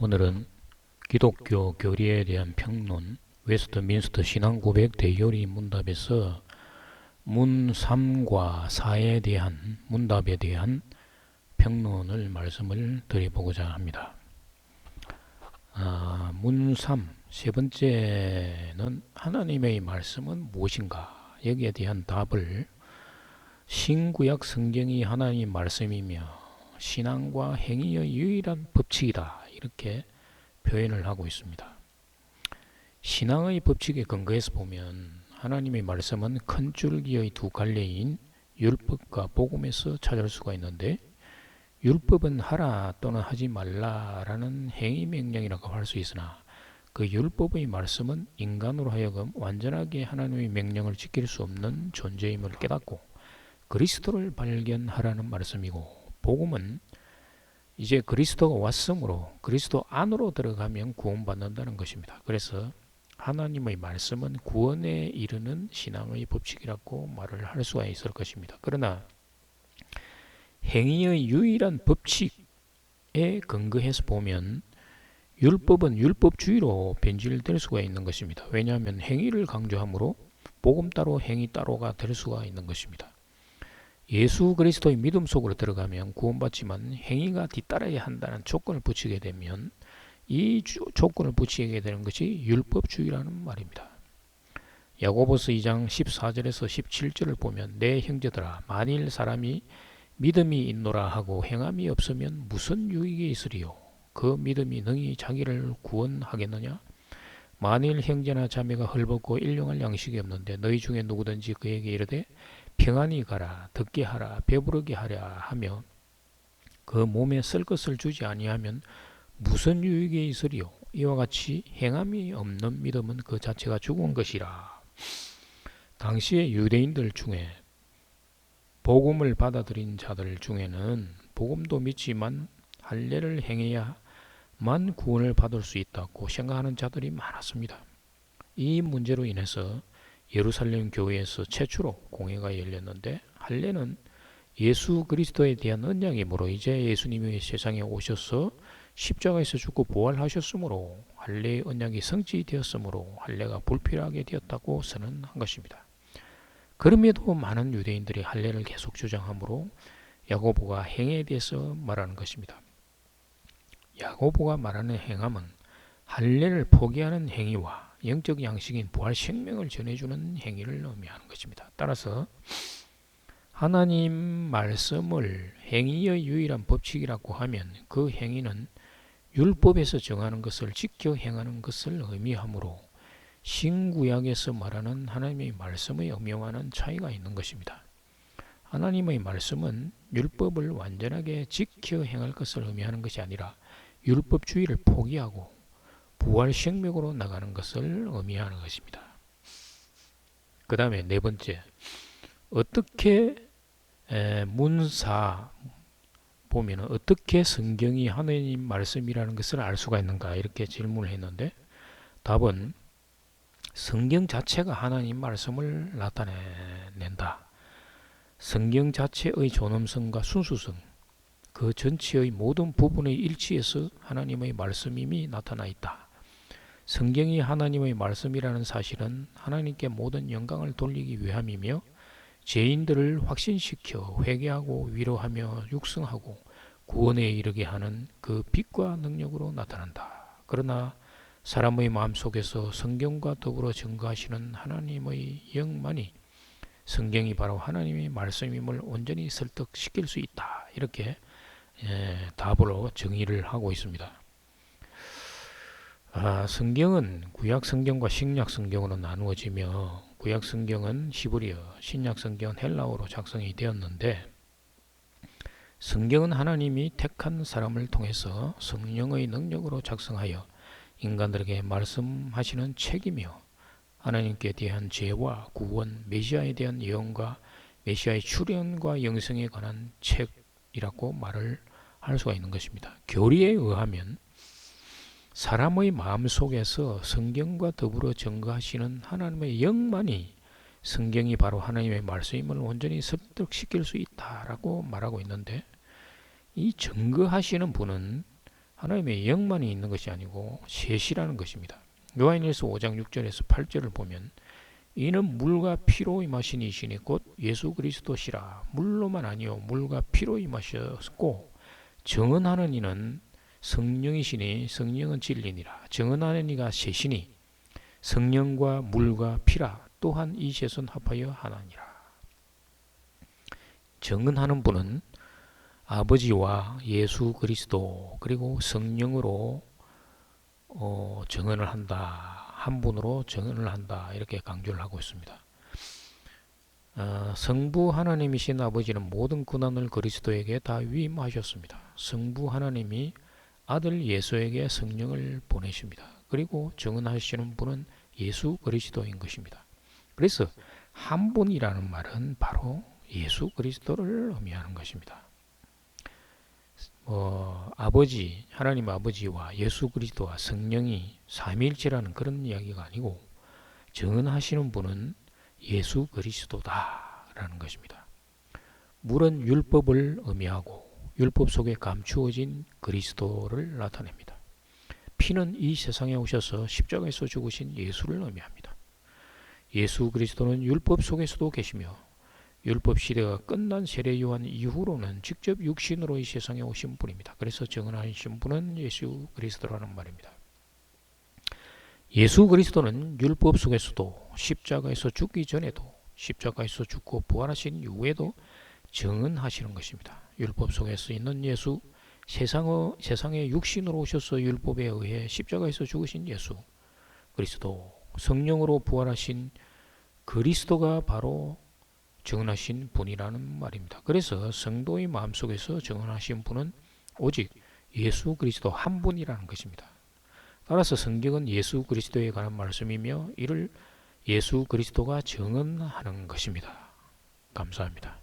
오늘은 기독교 교리에 대한 평론, 웨스트민스터 신앙고백 대요리 문답에서 문 3과 4에 대한 문답에 대한 평론을 말씀을 드려보고자 합니다. 문 3, 세 번째는 하나님의 말씀은 무엇인가? 여기에 대한 답을 신구약 성경이 하나님 말씀이며 신앙과 행위의 유일한 법칙이다. 이렇게 표현을 하고 있습니다. 신앙의 법칙에 근거해서 보면 하나님의 말씀은 큰 줄기의 두 갈래인 율법과 복음에서 찾을 수가 있는데, 율법은 하라 또는 하지 말라라는 행위 명령이라고 할 수 있으나 그 율법의 말씀은 인간으로 하여금 완전하게 하나님의 명령을 지킬 수 없는 존재임을 깨닫고 그리스도를 발견하라는 말씀이고, 복음은 이제 그리스도가 왔으므로 그리스도 안으로 들어가면 구원받는다는 것입니다. 그래서 하나님의 말씀은 구원에 이르는 신앙의 법칙이라고 말을 할 수가 있을 것입니다. 그러나 행위의 유일한 법칙에 근거해서 보면 율법은 율법주의로 변질될 수가 있는 것입니다. 왜냐하면 행위를 강조하므로 복음 따로 행위 따로가 될 수가 있는 것입니다. 예수 그리스도의 믿음 속으로 들어가면 구원받지만 행위가 뒤따라야 한다는 조건을 붙이게 되면 이 조건을 붙이게 되는 것이 율법주의라는 말입니다. 야고보서 2장 14절에서 17절을 보면 내 형제들아, 만일 사람이 믿음이 있노라 하고 행함이 없으면 무슨 유익이 있으리요? 그 믿음이 능히 자기를 구원하겠느냐? 만일 형제나 자매가 헐벗고 일용할 양식이 없는데 너희 중에 누구든지 그에게 이르되 평안히 가라, 듣게 하라, 배부르게 하라 하며 그 몸에 쓸 것을 주지 아니하면 무슨 유익이 있으리요? 이와 같이 행함이 없는 믿음은 그 자체가 죽은 것이라. 당시의 유대인들 중에 복음을 받아들인 자들 중에는 복음도 믿지만 할례를 행해야만 구원을 받을 수 있다고 생각하는 자들이 많았습니다. 이 문제로 인해서 예루살렘 교회에서 최초로 공회가 열렸는데, 할례는 예수 그리스도에 대한 언약이므로 이제 예수님이 세상에 오셔서 십자가에서 죽고 부활하셨으므로 할례의 언약이 성취되었으므로 할례가 불필요하게 되었다고 선언한 것입니다. 그럼에도 많은 유대인들이 할례를 계속 주장하므로 야고보가 행에 대해서 말하는 것입니다. 야고보가 말하는 행함은 할례를 포기하는 행위와 영적 양식인 부활 생명을 전해주는 행위를 의미하는 것입니다. 따라서 하나님 말씀을 행위의 유일한 법칙이라고 하면 그 행위는 율법에서 정하는 것을 지켜 행하는 것을 의미하므로 신구약에서 말하는 하나님의 말씀의 의미와는 차이가 있는 것입니다. 하나님의 말씀은 율법을 완전하게 지켜 행할 것을 의미하는 것이 아니라 율법주의를 포기하고 부활 생명으로 나가는 것을 의미하는 것입니다. 그 다음에 네 번째, 어떻게 문사 보면 어떻게 성경이 하나님 말씀이라는 것을 알 수가 있는가, 이렇게 질문을 했는데 답은 성경 자체가 하나님 말씀을 나타낸다. 성경 자체의 존엄성과 순수성, 그 전체의 모든 부분의 일치에서 하나님의 말씀임이 나타나 있다. 성경이 하나님의 말씀이라는 사실은 하나님께 모든 영광을 돌리기 위함이며 죄인들을 확신시켜 회개하고 위로하며 육성하고 구원에 이르게 하는 그 빛과 능력으로 나타난다. 그러나 사람의 마음속에서 성경과 더불어 증거하시는 하나님의 영만이 성경이 바로 하나님의 말씀임을 온전히 설득시킬 수 있다. 이렇게 답으로 정의를 하고 있습니다. 성경은 구약 성경과 신약 성경으로 나누어지며 구약 성경은 히브리어, 신약 성경은 헬라어로 작성이 되었는데, 성경은 하나님이 택한 사람을 통해서 성령의 능력으로 작성하여 인간들에게 말씀하시는 책이며 하나님께 대한 죄와 구원, 메시아에 대한 예언과 메시아의 출현과 영생에 관한 책이라고 말을 할 수가 있는 것입니다. 교리에 의하면 사람의 마음속에서 성경과 더불어 증거하시는 하나님의 영만이 성경이 바로 하나님의 말씀임을 온전히 설득시킬 수 있다라고 말하고 있는데, 이 증거하시는 분은 하나님의 영만이 있는 것이 아니고 셋이라는 것입니다. 요한일서 5장 6절에서 8절을 보면 이는 물과 피로 임하신 이시니 곧 예수 그리스도시라. 물로만 아니요 물과 피로 임하셨고 정언하는 이는 성령이시니 성령은 진리니라. 정언하는 이가 셋이니 성령과 물과 피라. 또한 이 셋은 합하여 하나니라. 정언하는 분은 아버지와 예수 그리스도 그리고 성령으로 정언을 한다. 한 분으로 정언을 한다. 이렇게 강조를 하고 있습니다. 성부 하나님이신 아버지는 모든 고난을 그리스도에게 다 위임하셨습니다. 성부 하나님이 아들 예수에게 성령을 보내십니다. 그리고 정언하시는 분은 예수 그리스도인 것입니다. 그래서 한 분이라는 말은 바로 예수 그리스도를 의미하는 것입니다. 아버지, 하나님 아버지와 예수 그리스도와 성령이 삼위일체라는 그런 이야기가 아니고 정언하시는 분은 예수 그리스도다라는 것입니다. 물은 율법을 의미하고 율법 속에 감추어진 그리스도를 나타냅니다. 피는 이 세상에 오셔서 십자가에서 죽으신 예수를 의미합니다. 예수 그리스도는 율법 속에서도 계시며 율법 시대가 끝난 세례 요한 이후로는 직접 육신으로 이 세상에 오신 분입니다. 그래서 정언하신 분은 예수 그리스도라는 말입니다. 예수 그리스도는 율법 속에서도 십자가에서 죽기 전에도 십자가에서 죽고 부활하신 이후에도 정언하시는 것입니다. 율법 속에서 있는 예수, 세상에 육신으로 오셔서 율법에 의해 십자가에서 죽으신 예수 그리스도, 성령으로 부활하신 그리스도가 바로 정언하신 분이라는 말입니다. 그래서 성도의 마음속에서 정언하신 분은 오직 예수 그리스도 한 분이라는 것입니다. 따라서 성경은 예수 그리스도에 관한 말씀이며 이를 예수 그리스도가 정언하는 것입니다. 감사합니다.